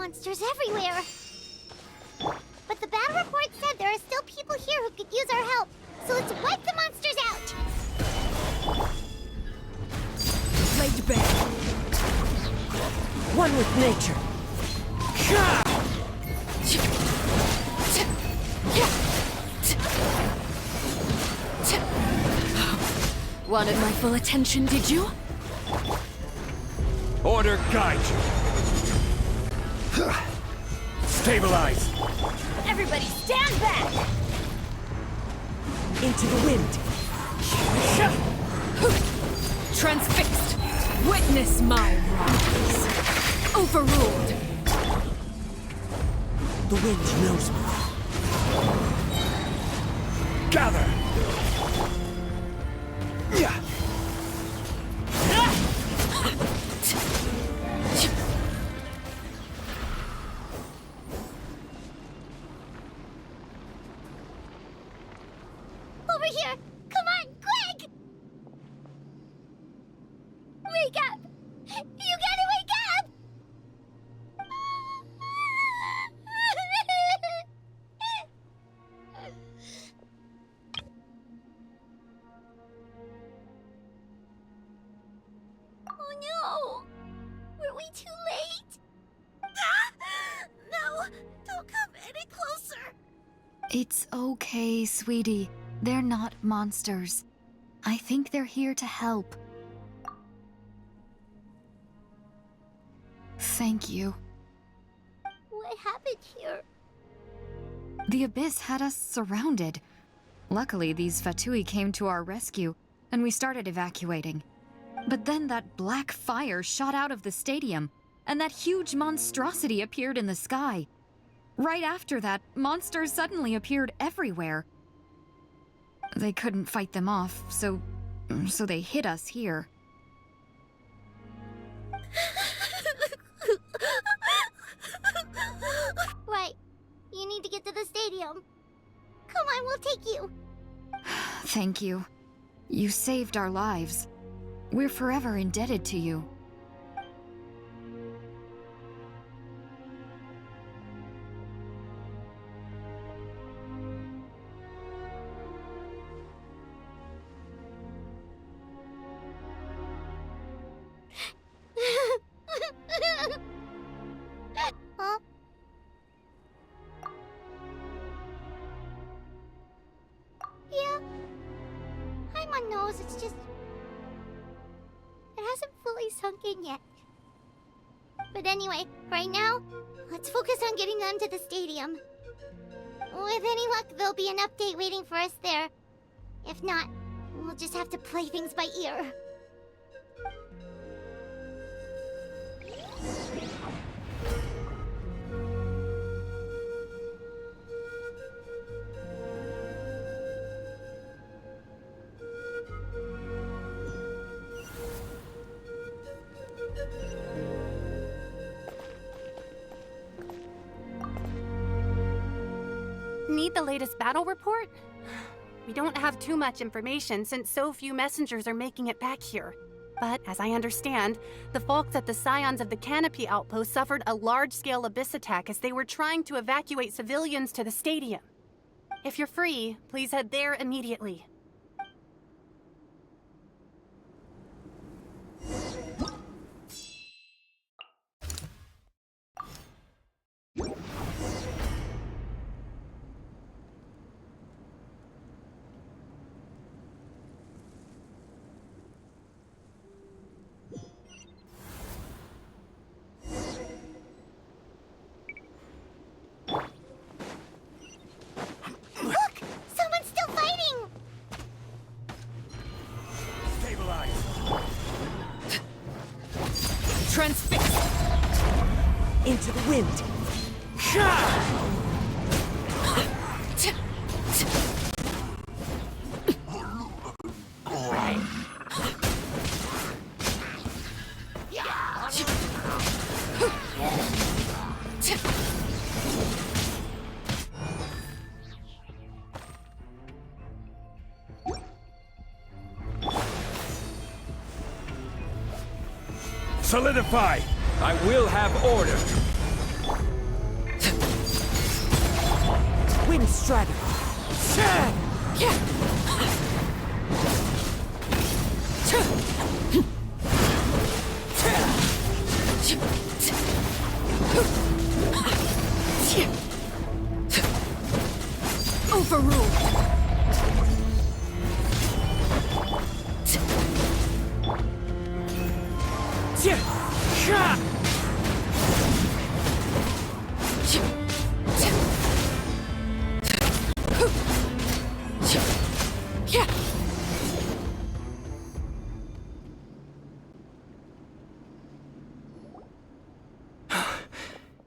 monsters everywhere. But the battle report said there are still people here who could use our help. So let's wipe the monsters out! Laid bare. One with nature. Wanted my full attention, did you? Order guide you. Stabilize. Everybody stand back! Into the wind. Transfixed. Witness my rise. Overruled. The wind knows me. Gather. Over here! Come on, quick! Wake up! You gotta wake up! Oh no! Were we too late? No! Don't come any closer! It's okay, sweetie. They're not monsters. I think they're here to help. Thank you. What happened here? The Abyss had us surrounded. Luckily, these Fatui came to our rescue, and we started evacuating. But then that black fire shot out of the stadium, and that huge monstrosity appeared in the sky. Right after that, monsters suddenly appeared everywhere. They couldn't fight them off, so they hit us here. Right. You need to get to the stadium. Come on, we'll take you. Thank you. You saved our lives. We're forever indebted to you. Huh? Yeah. Paimon knows, it's just... it hasn't fully sunk in yet. But anyway, right now, let's focus on getting them to the stadium. With any luck, there'll be an update waiting for us there. If not, we'll just have to play things by ear. Need the latest battle report? We don't have too much information since so few messengers are making it back here. But as I understand, the folks at the Scions of the Canopy Outpost suffered a large-scale abyss attack as they were trying to evacuate civilians to the stadium. If you're free, please head there immediately. Look! Someone's still fighting! Stabilize. Transfixed. Into the wind. Solidify! I will have order! different strategy. Overruled.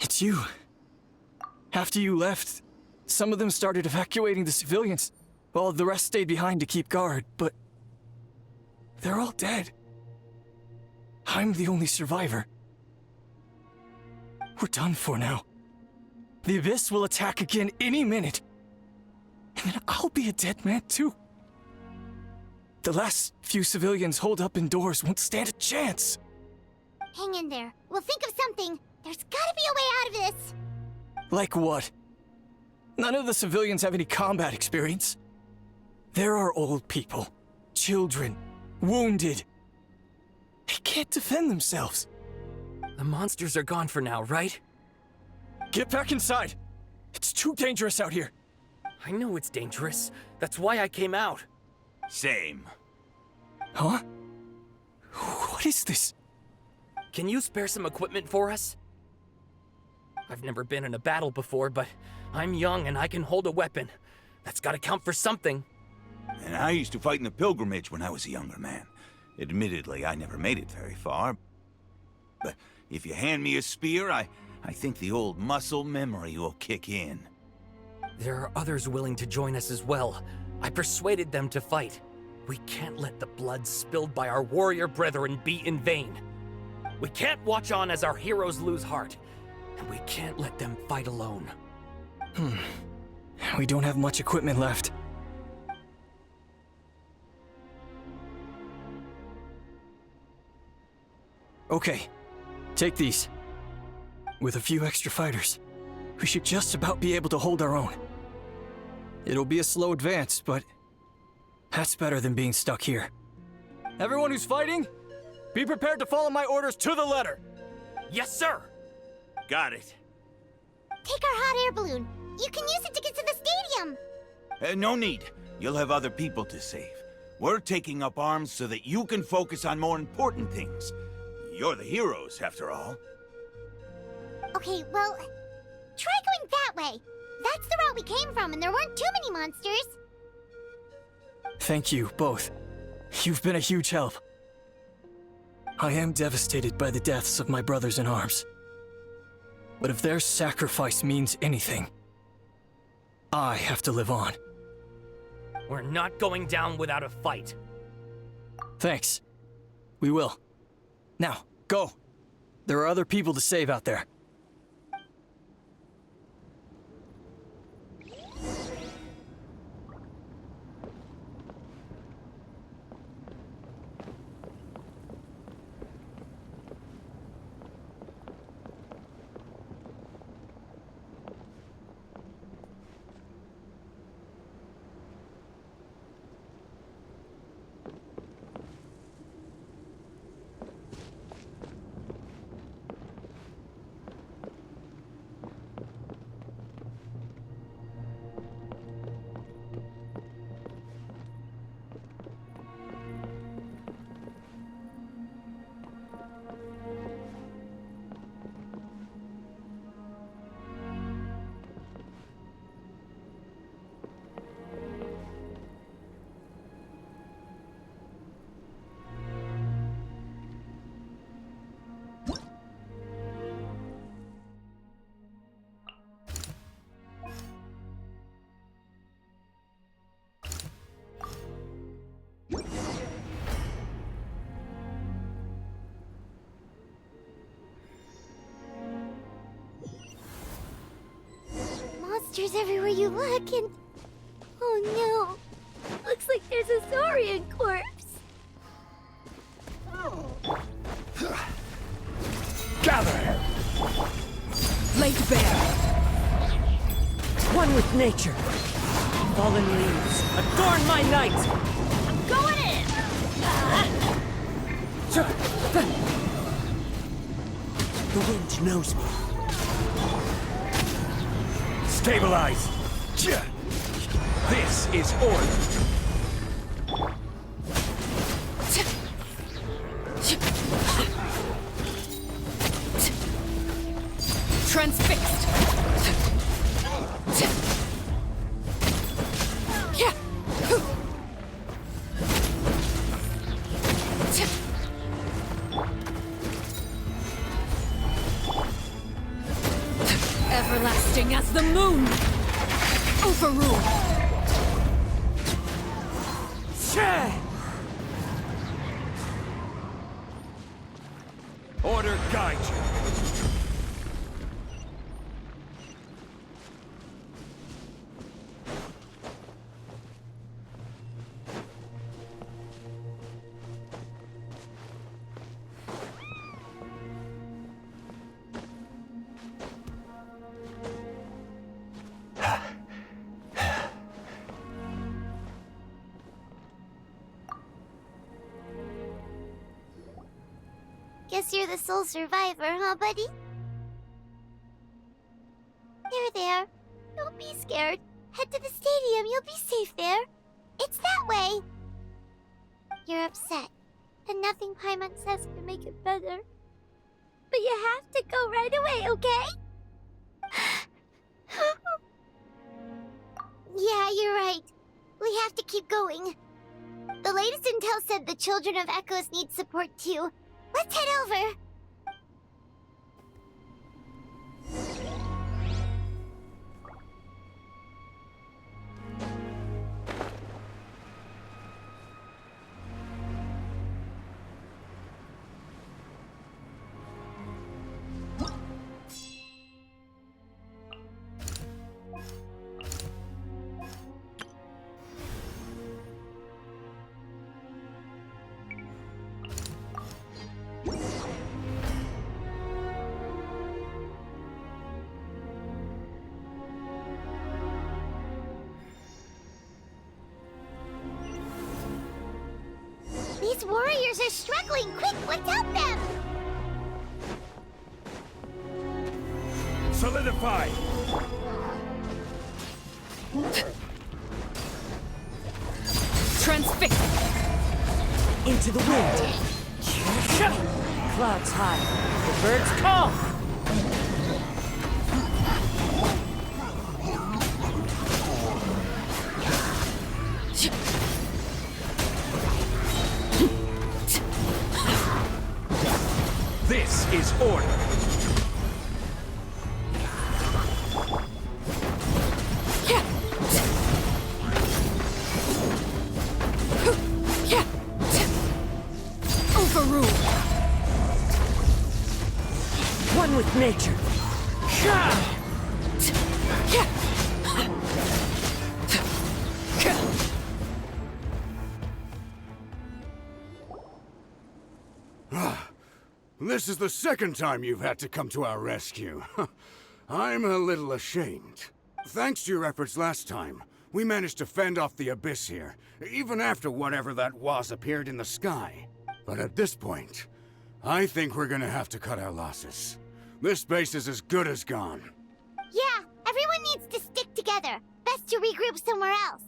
It's you. After you left, some of them started evacuating the civilians, while the rest stayed behind to keep guard, but they're all dead. I'm the only survivor. We're done for now. The Abyss will attack again any minute. And then I'll be a dead man too. The last few civilians holed up indoors won't stand a chance. Hang in there. We'll think of something. There's gotta be a way out of this. Like what? None of the civilians have any combat experience. There are old people, children, wounded. They can't defend themselves. The monsters are gone for now, right? Get back inside. It's too dangerous out here. I know it's dangerous. That's why I came out. Same. Huh? What is this? Can you spare some equipment for us? I've never been in a battle before, but I'm young and I can hold a weapon. That's gotta count for something. And I used to fight in the pilgrimage when I was a younger man. Admittedly, I never made it very far. But if you hand me a spear, I think the old muscle memory will kick in. There are others willing to join us as well. I persuaded them to fight. We can't let the blood spilled by our warrior brethren be in vain. We can't watch on as our heroes lose heart. And we can't let them fight alone. We don't have much equipment left. Okay, take these. With a few extra fighters, we should just about be able to hold our own. It'll be a slow advance, but that's better than being stuck here. Everyone who's fighting, be prepared to follow my orders to the letter. Yes, sir! Got it. Take our hot air balloon. You can use it to get to the stadium. No need. You'll have other people to save. We're taking up arms so that you can focus on more important things. You're the heroes, after all. Okay, well, try going that way. That's the route we came from, and there weren't too many monsters. Thank you, both. You've been a huge help. I am devastated by the deaths of my brothers in arms. But if their sacrifice means anything, I have to live on. We're not going down without a fight. Thanks. We will. Now, go. There are other people to save out there. Monsters everywhere you look, and... oh no. Looks like there's a Saurian corpse. Gather! Laid bare. One with nature. Fallen leaves, adorn my night! I'm going in! The wind knows me. Stabilize! This is order! Transfixed! Everlasting as the moon! Overrule! Order guide you! Guess you're the sole survivor, huh, buddy? There. Don't be scared. Head to the stadium, you'll be safe there. It's that way. You're upset, and nothing Paimon says can make it better. But you have to go right away, okay? Yeah, you're right. We have to keep going. The latest intel said the Children of Echoes need support too. Let's head over! These warriors are struggling! Quick, let's help them! Solidify! Transfixed! Into the wind! Clouds high, the birds call! This is order! Overrule! One with nature! This is the second time you've had to come to our rescue. I'm a little ashamed. Thanks to your efforts last time, we managed to fend off the abyss here, even after whatever that was appeared in the sky. But at this point, I think we're gonna have to cut our losses. This base is as good as gone. Yeah, everyone needs to stick together. Best to regroup somewhere else.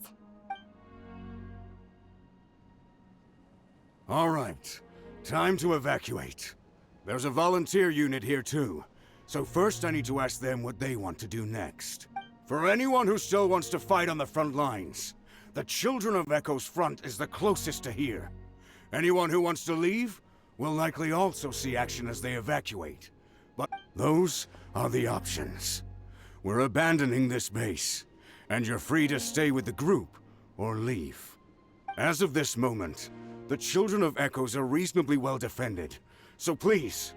All right, time to evacuate. There's a volunteer unit here too, so first I need to ask them what they want to do next. For anyone who still wants to fight on the front lines, the Children of Echo's front is the closest to here. Anyone who wants to leave will likely also see action as they evacuate. But those are the options. We're abandoning this base, and you're free to stay with the group or leave. As of this moment, the Children of Echoes are reasonably well defended, so please,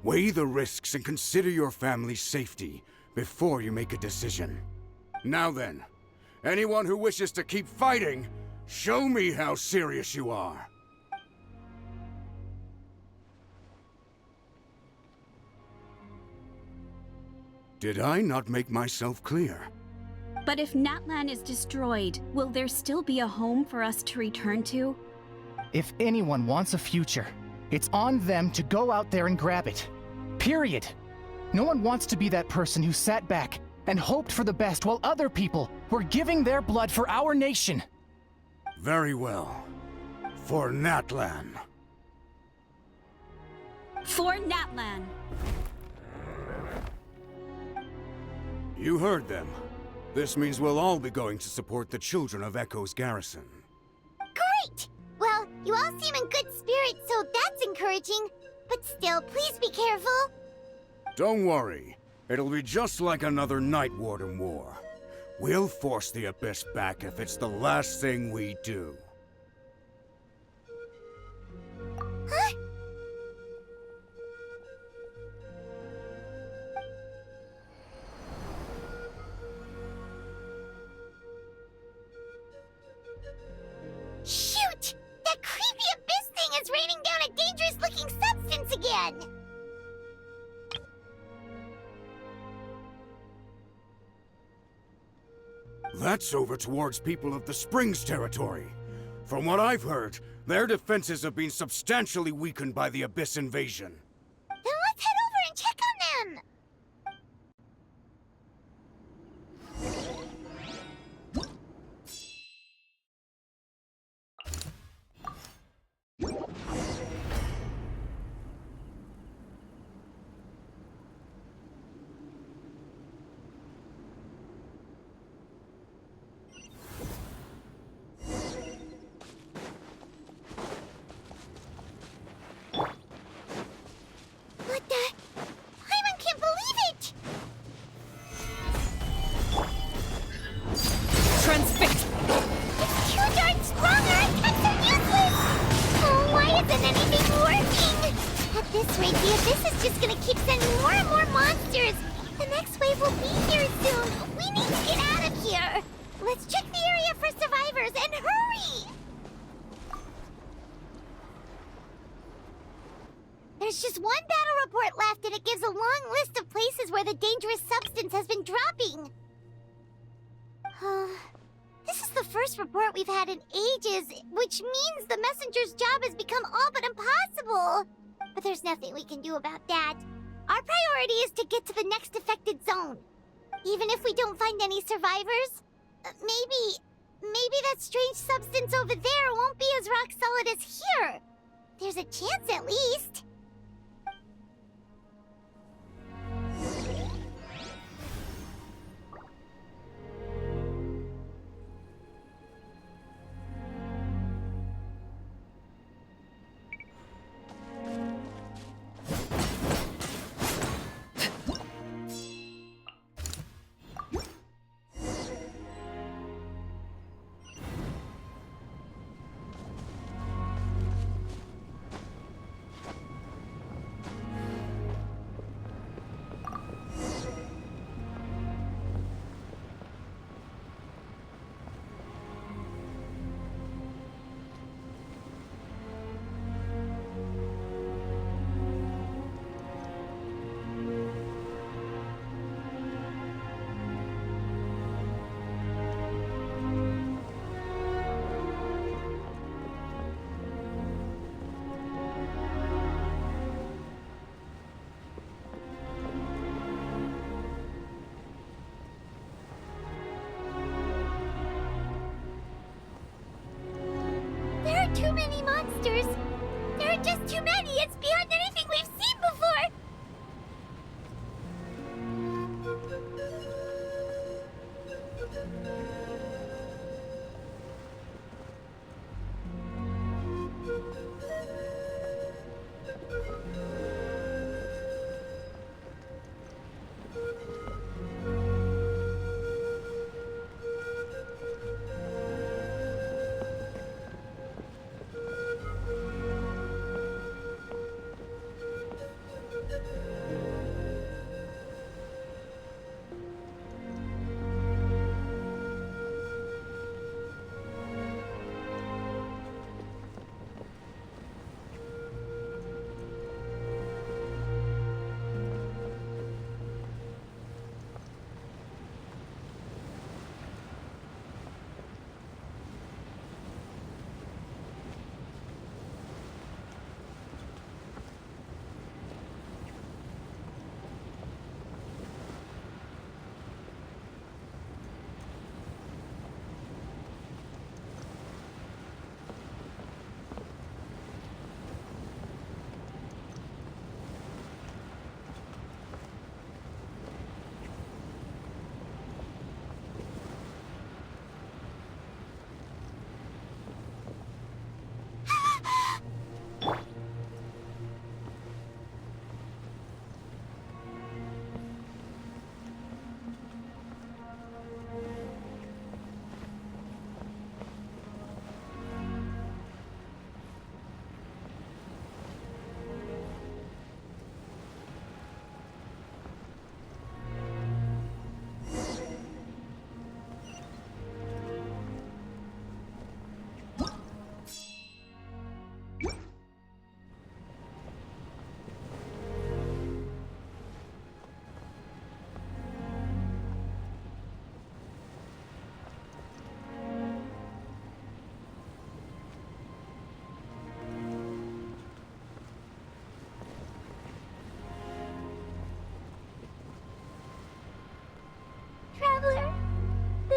weigh the risks and consider your family's safety before you make a decision. Now then, anyone who wishes to keep fighting, show me how serious you are. Did I not make myself clear? But if Natlan is destroyed, will there still be a home for us to return to? If anyone wants a future, it's on them to go out there and grab it. Period. No one wants to be that person who sat back and hoped for the best while other people were giving their blood for our nation. Very well. For Natlan. For Natlan! You heard them. This means we'll all be going to support the children of Echo's garrison. Great! Well, you all seem in good spirits, so that's encouraging. But still, please be careful. Don't worry. It'll be just like another Night Warden war. We'll force the Abyss back if it's the last thing we do. Huh? Shoot! That creepy Abyss thing is raining down a dangerous-looking substance again! That's over towards people of the Springs territory. From what I've heard, their defenses have been substantially weakened by the Abyss invasion. Then let's head over and check on them! What the? Hyman can't believe it! Transfix! It's too darn strong, our attacks are useless! Oh, why isn't anything working? At this rate, the Abyss is just gonna keep sending more and more monsters! The next wave will be here soon! We need to get out of here! Let's check the area for survivors, and hurry! There's just one battle report left, and it gives a long list of places where the dangerous substance has been dropping. This is the first report we've had in ages, which means the messenger's job has become all but impossible. But there's nothing we can do about that. Our priority is to get to the next affected zone. Even if we don't find any survivors, maybe that strange substance over there won't be as rock solid as here. There's a chance at least.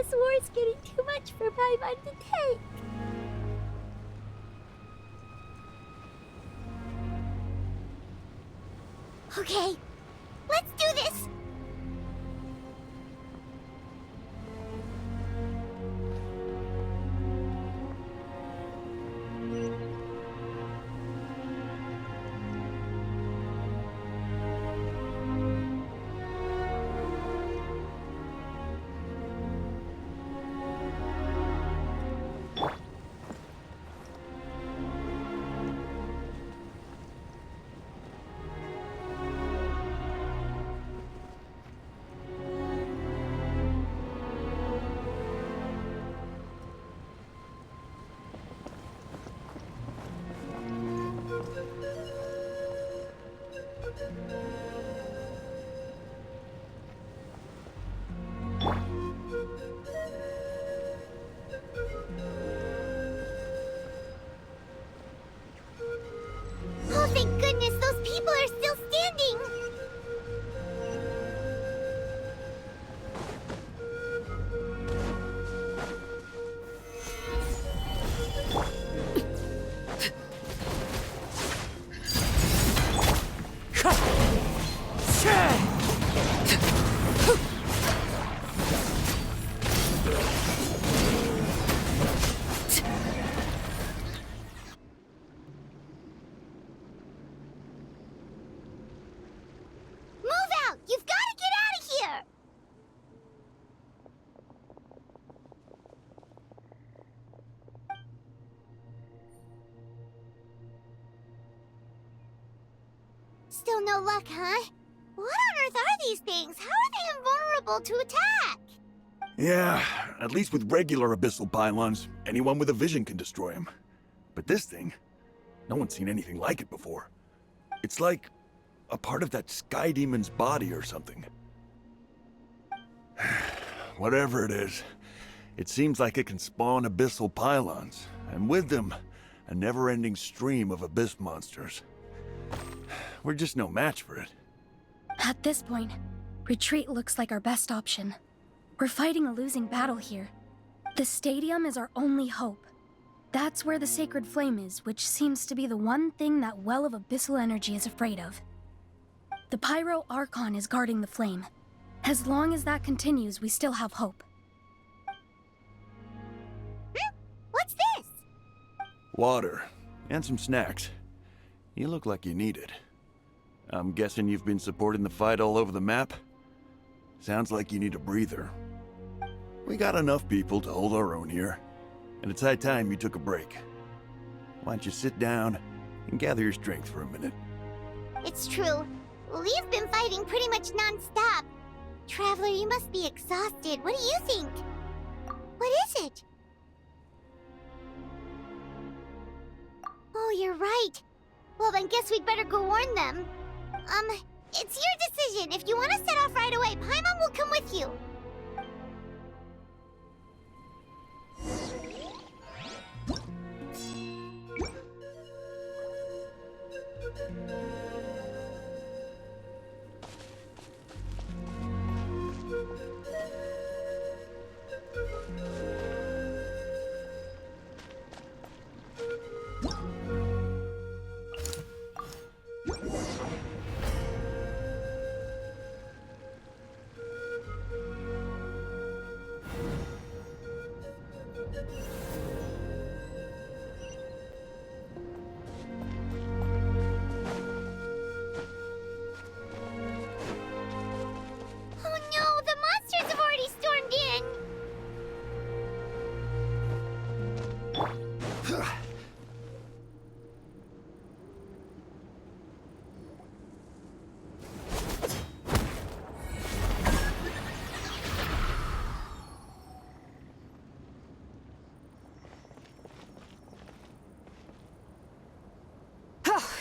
This war's getting too much for Paimon to take. Okay, let's do this! Oh, thank goodness, those people are still standing! Still no luck, huh? What on earth are these things? How are they invulnerable to attack? Yeah, at least with regular abyssal pylons, anyone with a vision can destroy them. But this thing, no one's seen anything like it before. It's like a part of that sky demon's body or something. Whatever it is, it seems like it can spawn abyssal pylons, and with them, a never-ending stream of abyss monsters. We're just no match for it. At this point, retreat looks like our best option. We're fighting a losing battle here. The stadium is our only hope. That's where the sacred flame is, which seems to be the one thing that well of abyssal energy is afraid of. The Pyro Archon is guarding the flame. As long as that continues, we still have hope. What's this? Water, and some snacks. You look like you need it. I'm guessing you've been supporting the fight all over the map? Sounds like you need a breather. We got enough people to hold our own here, and it's high time you took a break. Why don't you sit down and gather your strength for a minute? It's true. We've been fighting pretty much non-stop. Traveler, you must be exhausted. What do you think? What is it? Oh, you're right. Well, then guess we'd better go warn them. It's your decision. If you want to set off right away, Paimon will come with you.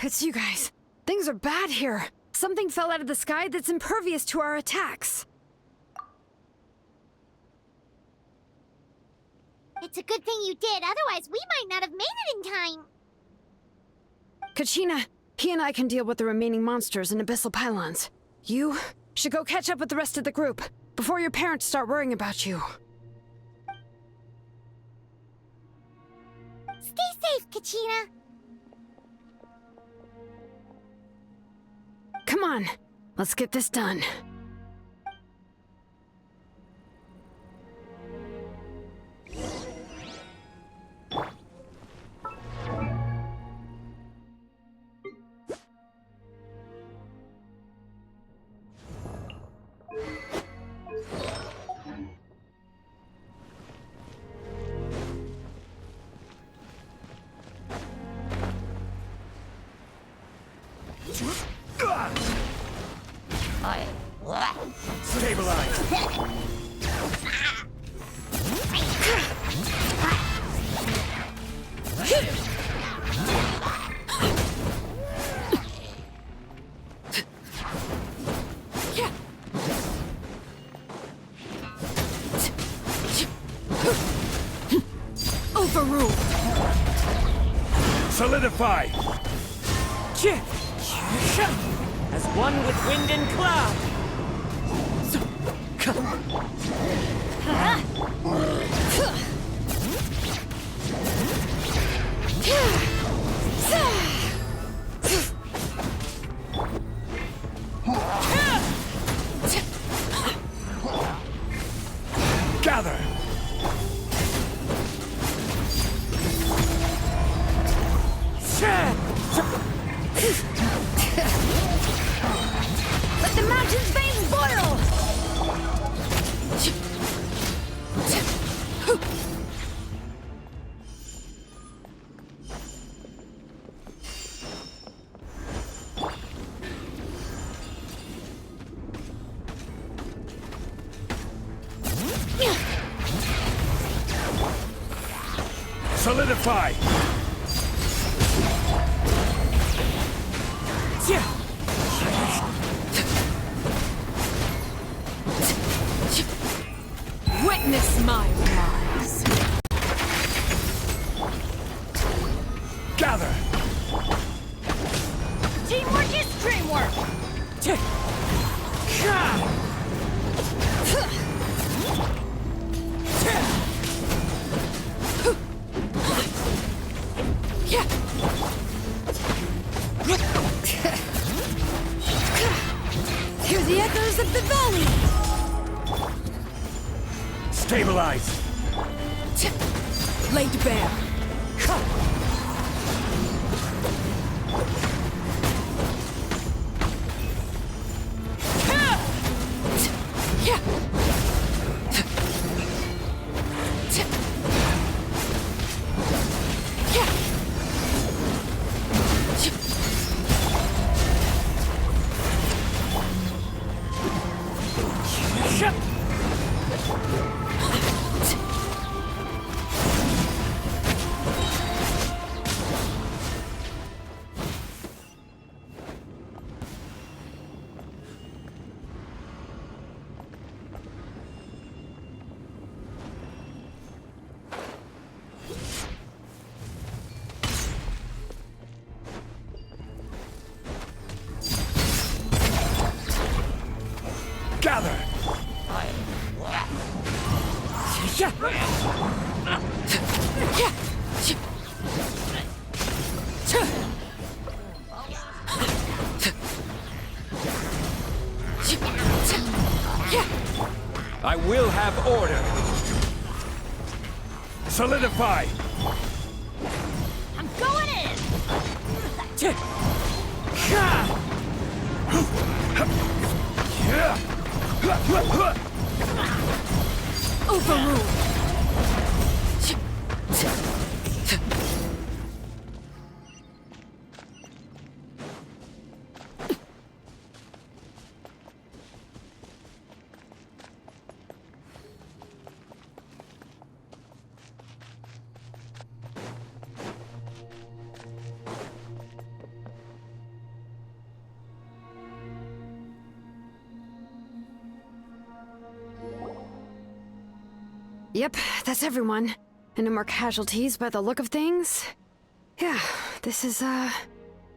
It's you guys. Things are bad here. Something fell out of the sky that's impervious to our attacks. It's a good thing you did, otherwise we might not have made it in time. Kachina, he and I can deal with the remaining monsters and abyssal pylons. You should go catch up with the rest of the group before your parents start worrying about you. Stay safe, Kachina. Come on, let's get this done. Stabilize! Overruled! Solidify! As one with wind and cloud. Gather! Let the mountain's veins boil! Solidify! Witness my rise. Gather! Teamwork is dreamwork. Hear the echoes of the valley. Stabilize! Laid bare. Gather! I will have order! Solidify! I'm going in. Overruled. Yep, that's everyone. And no more casualties by the look of things. Yeah, this is,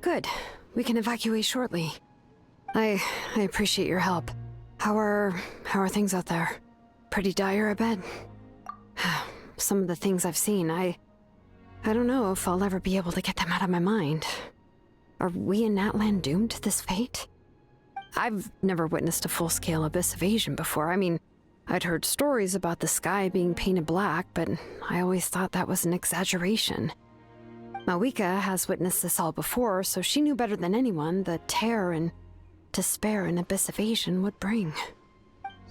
good. We can evacuate shortly. I appreciate your help. How are things out there? Pretty dire, I bet. Some of the things I've seen, I don't know if I'll ever be able to get them out of my mind. Are we in Natlan doomed to this fate? I've never witnessed a full-scale abyss invasion before. I mean, I'd heard stories about the sky being painted black, but I always thought that was an exaggeration. Mawika has witnessed this all before, so she knew better than anyone the terror and despair an abyss invasion would bring.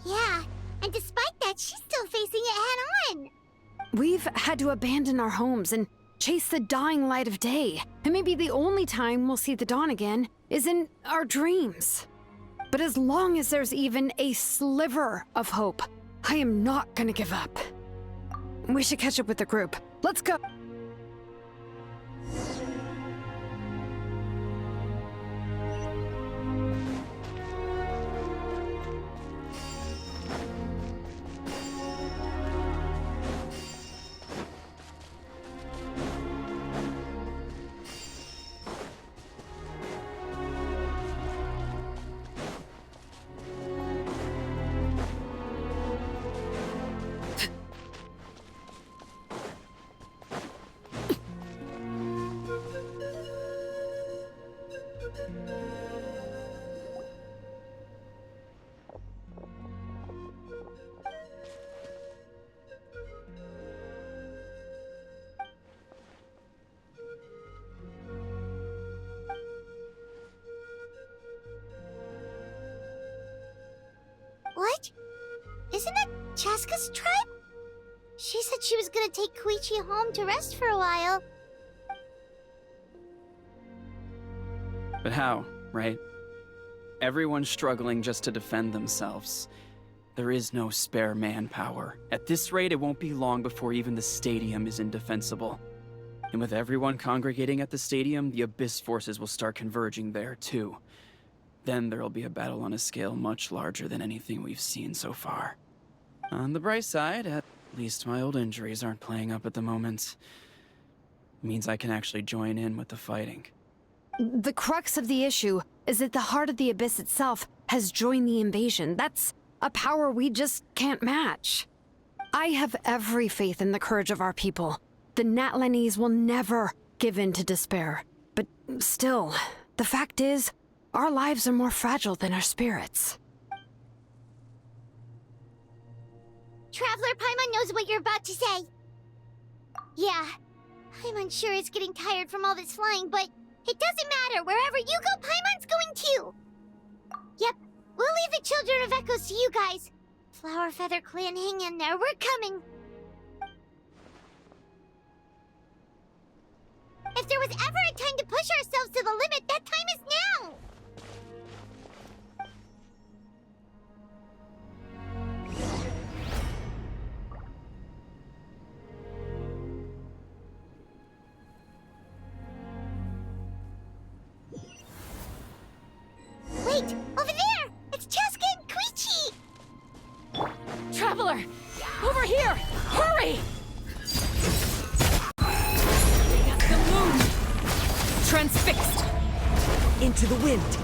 Yeah, and despite that, she's still facing it head-on. We've had to abandon our homes and chase the dying light of day, and maybe the only time we'll see the dawn again is in our dreams. But as long as there's even a sliver of hope, I am not gonna give up. We should catch up with the group. Let's go! What? Isn't that Chaska's tribe? She said she was gonna take Koichi home to rest for a while. But how, right? Everyone's struggling just to defend themselves. There is no spare manpower. At this rate, it won't be long before even the stadium is indefensible. And with everyone congregating at the stadium, the Abyss forces will start converging there, too. Then there'll be a battle on a scale much larger than anything we've seen so far. On the bright side, at least my old injuries aren't playing up at the moment. Means I can actually join in with the fighting. The crux of the issue is that the heart of the Abyss itself has joined the invasion. That's a power we just can't match. I have every faith in the courage of our people. The Natlanese will never give in to despair. But still, the fact is, our lives are more fragile than our spirits. Traveler Paimon knows what you're about to say. Yeah, Paimon's sure is getting tired from all this flying, but it doesn't matter. Wherever you go, Paimon's going too. Yep, we'll leave the Children of Echoes to you guys. Flower Feather Clan, hang in there. We're coming. If there was ever a time to push ourselves to the limit, that time is now! Wait! Over there! It's Chaska and Koichi! Traveler! Over here! Hurry! The moon! Transfixed! Into the wind.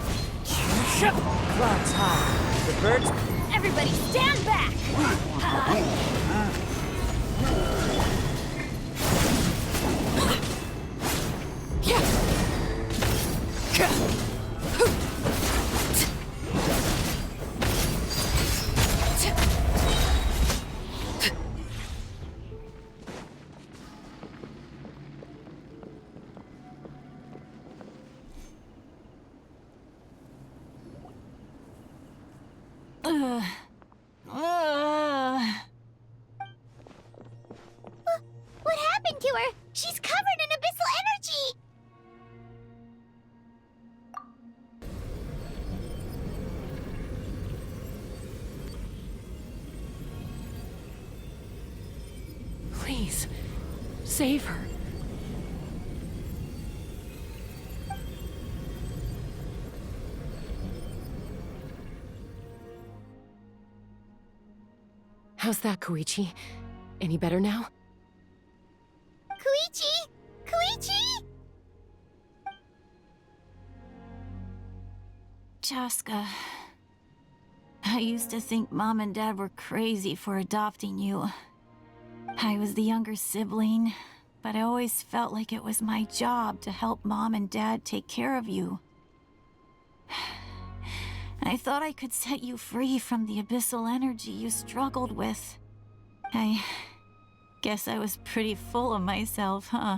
Clouds high. The birds. Everybody stand back! What happened to her? She's covered in abyssal energy! Please, save her. How's that, Koichi? Any better now? Koichi! Koichi! Chaska, I used to think Mom and Dad were crazy for adopting you. I was the younger sibling, but I always felt like it was my job to help Mom and Dad take care of you. I thought I could set you free from the abyssal energy you struggled with. I guess I was pretty full of myself, huh?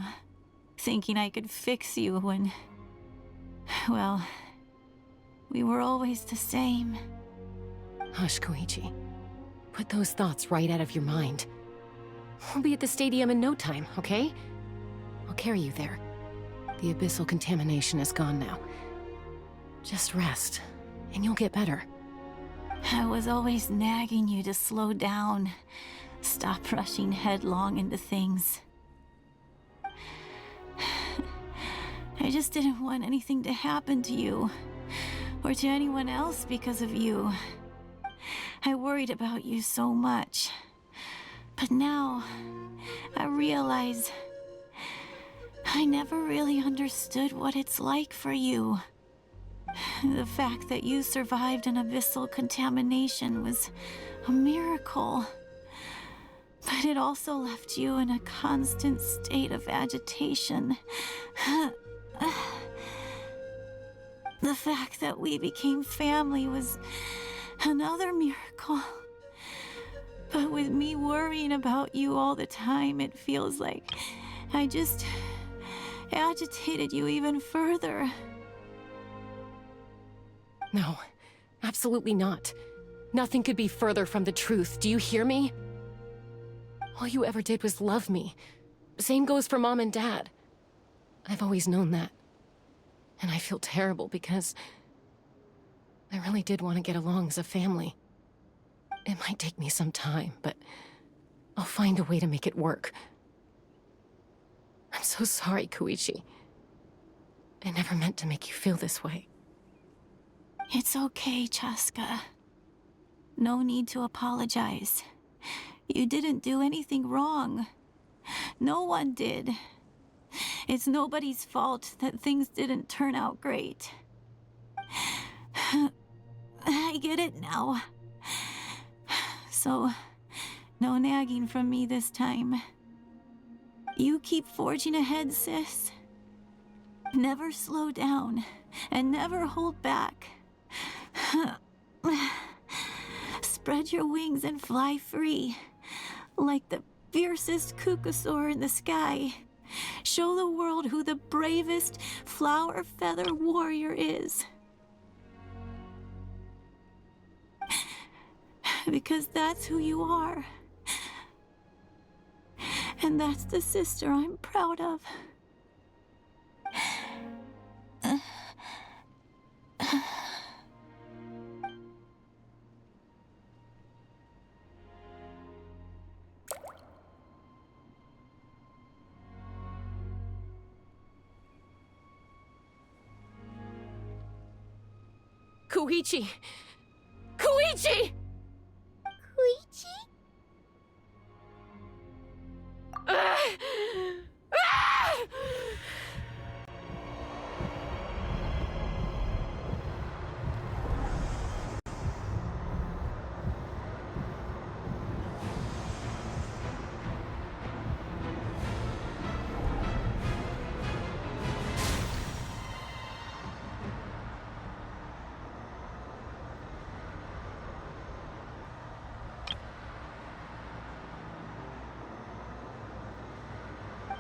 Thinking I could fix you when... well, we were always the same. Hush, Koichi. Put those thoughts right out of your mind. We'll be at the stadium in no time, okay? I'll carry you there. The abyssal contamination is gone now. Just rest, and you'll get better. I was always nagging you to slow down. Stop rushing headlong into things. I just didn't want anything to happen to you, or to anyone else because of you. I worried about you so much. But now, I realize I never really understood what it's like for you. The fact that you survived an abyssal contamination was a miracle. But it also left you in a constant state of agitation. The fact that we became family was another miracle. But with me worrying about you all the time, it feels like I just agitated you even further. No, absolutely not. Nothing could be further from the truth. Do you hear me? All you ever did was love me. Same goes for Mom and Dad. I've always known that. And I feel terrible because I really did want to get along as a family. It might take me some time, but I'll find a way to make it work. I'm so sorry, Koichi. I never meant to make you feel this way. It's okay, Chaska. No need to apologize. You didn't do anything wrong. No one did. It's nobody's fault that things didn't turn out great. I get it now. So, no nagging from me this time. You keep forging ahead, sis. Never slow down, and never hold back. Spread your wings and fly free, like the fiercest kukusaur in the sky. Show the world who the bravest flower feather warrior is. Because that's who you are. And that's the sister I'm proud of. Koichi! Koichi! Koichi?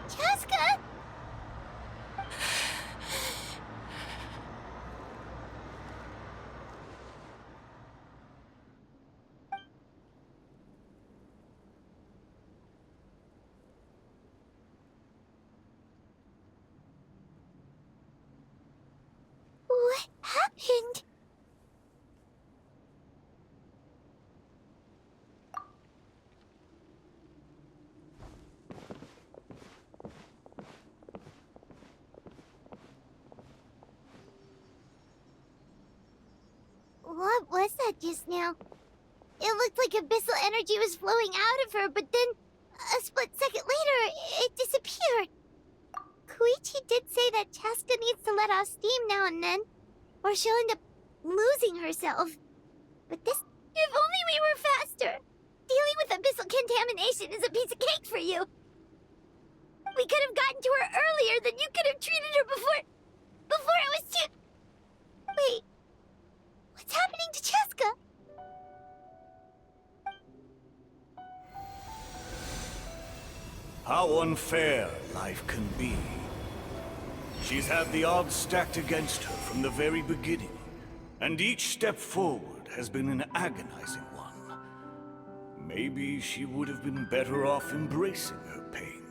Chaska! What happened? What was that just now? It looked like abyssal energy was flowing out of her, but then a split second later, it disappeared. Koichi did say that Chaska needs to let off steam now and then, or she'll end up losing herself. But this... If only we were faster! Dealing with abyssal contamination is a piece of cake for you! We could have gotten to her earlier, then you could have treated her before it was too... Wait. What's happening to Cheska? How unfair life can be. She's had the odds stacked against her from the very beginning, and each step forward has been an agonizing one. Maybe she would have been better off embracing her pain.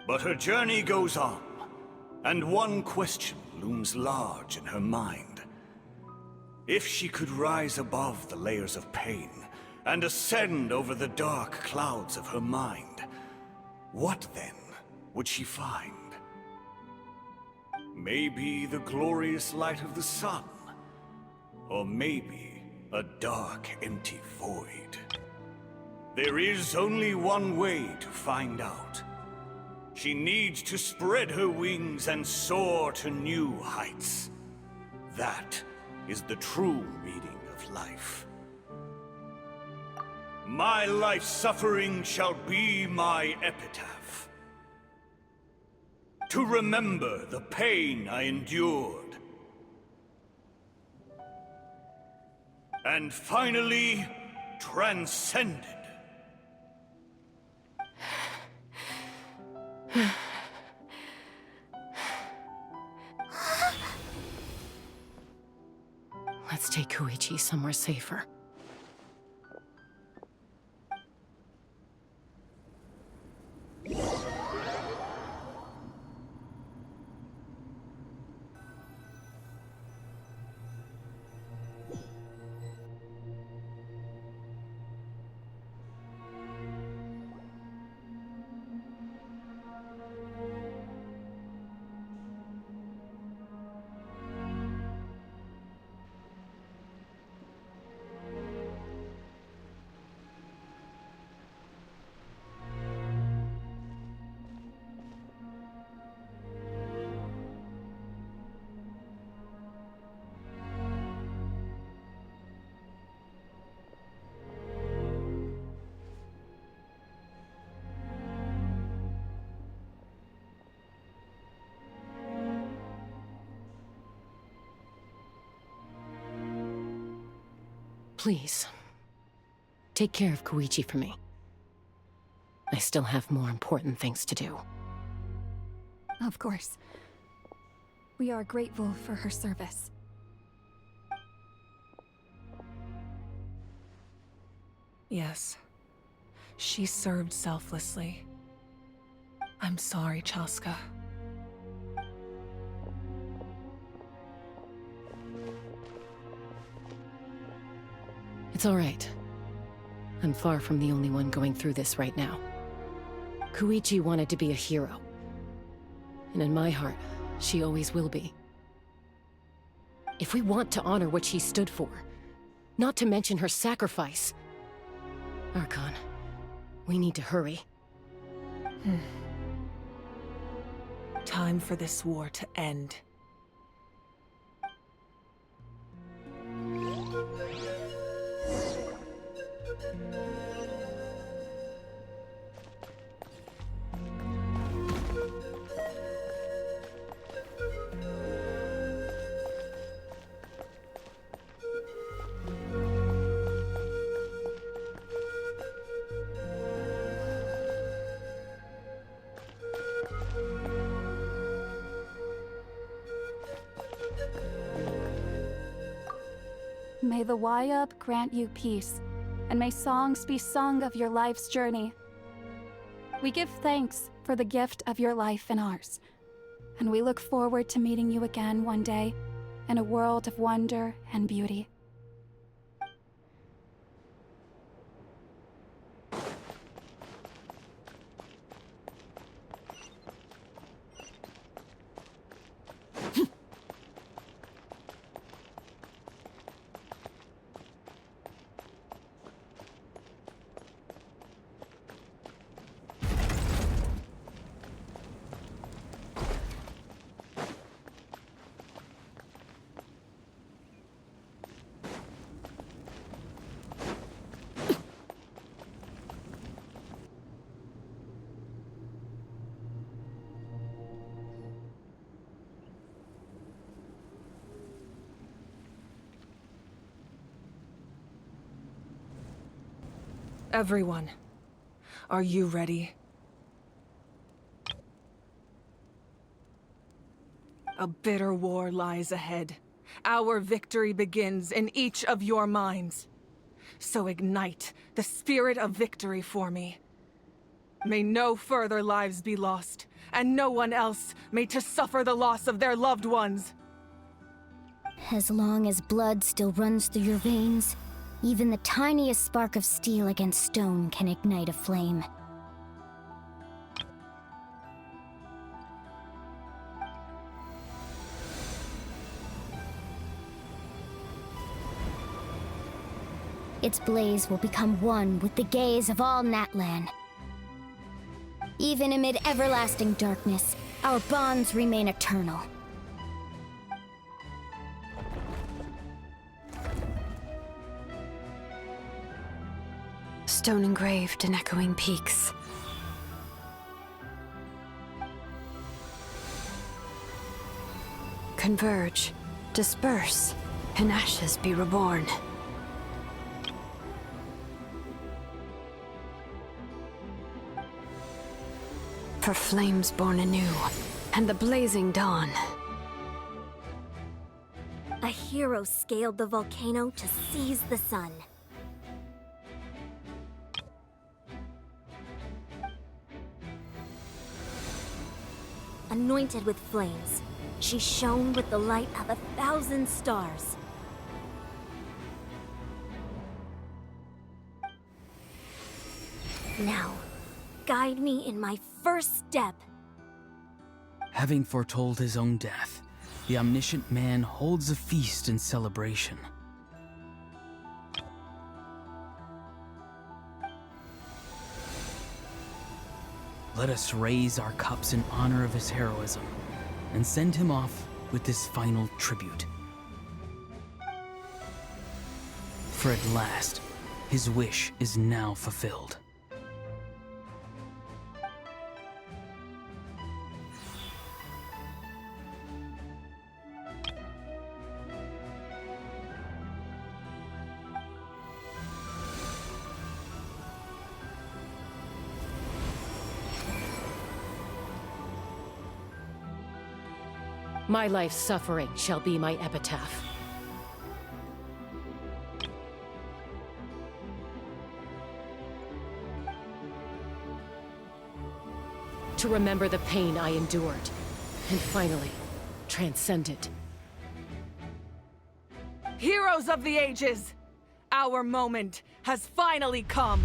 But her journey goes on, and one question looms large in her mind. If she could rise above the layers of pain and ascend over the dark clouds of her mind, what then would she find? Maybe the glorious light of the sun, or maybe a dark, empty void. There is only one way to find out. She needs to spread her wings and soar to new heights. That is the true meaning of life. My life's suffering shall be my epitaph. To remember the pain I endured. And finally, transcended. Let's take Koichi somewhere safer. Please, take care of Koichi for me. I still have more important things to do. Of course. We are grateful for her service. Yes. She served selflessly. I'm sorry, Chaska. It's all right. I'm far from the only one going through this right now. Koichi wanted to be a hero. And in my heart, she always will be. If we want to honor what she stood for, not to mention her sacrifice, Archon, we need to hurry. Time for this war to end. May the Wayub grant you peace, and may songs be sung of your life's journey. We give thanks for the gift of your life and ours, and we look forward to meeting you again one day in a world of wonder and beauty. Everyone, are you ready? A bitter war lies ahead. Our victory begins in each of your minds. So ignite the spirit of victory for me. May no further lives be lost, and no one else may to suffer the loss of their loved ones. As long as blood still runs through your veins, even the tiniest spark of steel against stone can ignite a flame. Its blaze will become one with the gaze of all Natlan. Even amid everlasting darkness, our bonds remain eternal. Stone engraved in echoing peaks. Converge, disperse, in ashes be reborn. For flames born anew, and the blazing dawn. A hero scaled the volcano to seize the sun. Anointed with flames, she shone with the light of 1,000 stars. Now, guide me in my first step. Having foretold his own death, the omniscient man holds a feast in celebration. Let us raise our cups in honor of his heroism and send him off with this final tribute. For at last, his wish is now fulfilled. My life's suffering shall be my epitaph. To remember the pain I endured, and finally, transcend it. Heroes of the ages! Our moment has finally come!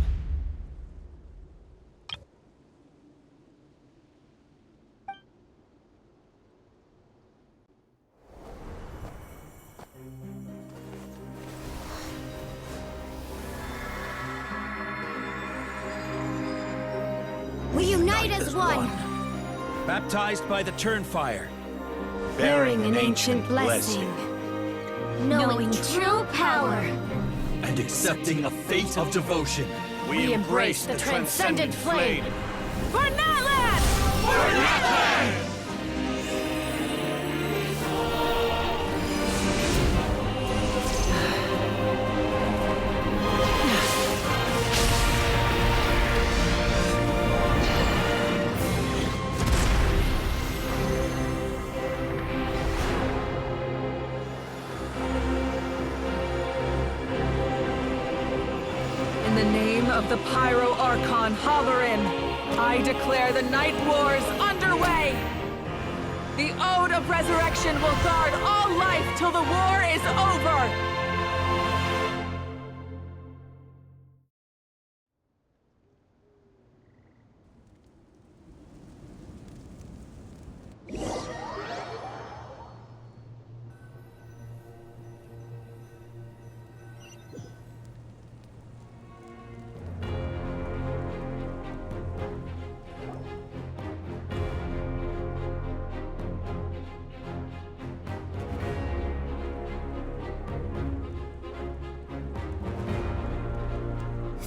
We unite as one! Baptized by the Turnfire. Bearing an ancient blessing. Knowing true power. And accepting a fate of devotion. We embrace the transcendent flame. For Natlan! For Natlan! In the name of the Pyro Archon Halloran, I declare the Night Wars underway! The Ode of Resurrection will guard all life till the war is over!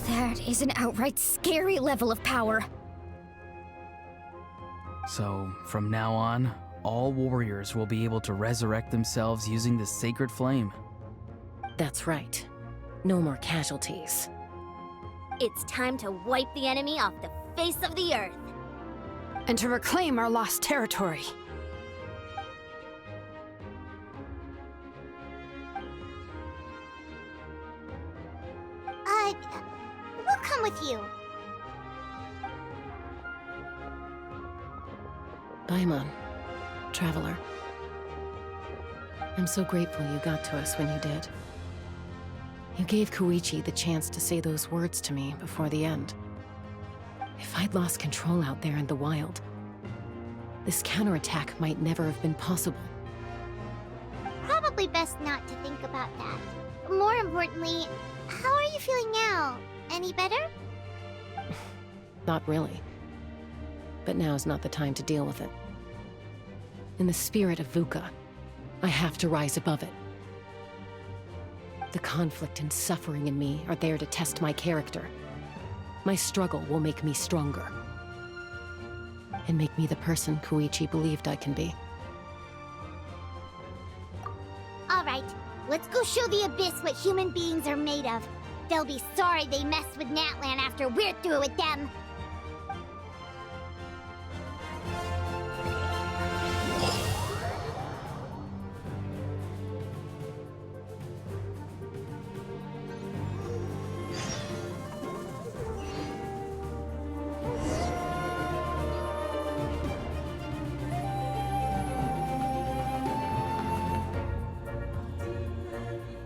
That is an outright scary level of power. So, from now on, all warriors will be able to resurrect themselves using the sacred flame. That's right. No more casualties. It's time to wipe the enemy off the face of the earth. And to reclaim our lost territory. We'll come with you. Paimon, Traveler. I'm so grateful you got to us when you did. You gave Koichi the chance to say those words to me before the end. If I'd lost control out there in the wild, this counterattack might never have been possible. Probably best not to think about that. More importantly, how are you feeling now? Any better? Not really. But now's not the time to deal with it. In the spirit of VUCA, I have to rise above it. The conflict and suffering in me are there to test my character. My struggle will make me stronger. And make me the person Koichi believed I can be. Alright, let's go show the Abyss what human beings are made of. They'll be sorry they messed with Natlan after we're through with them.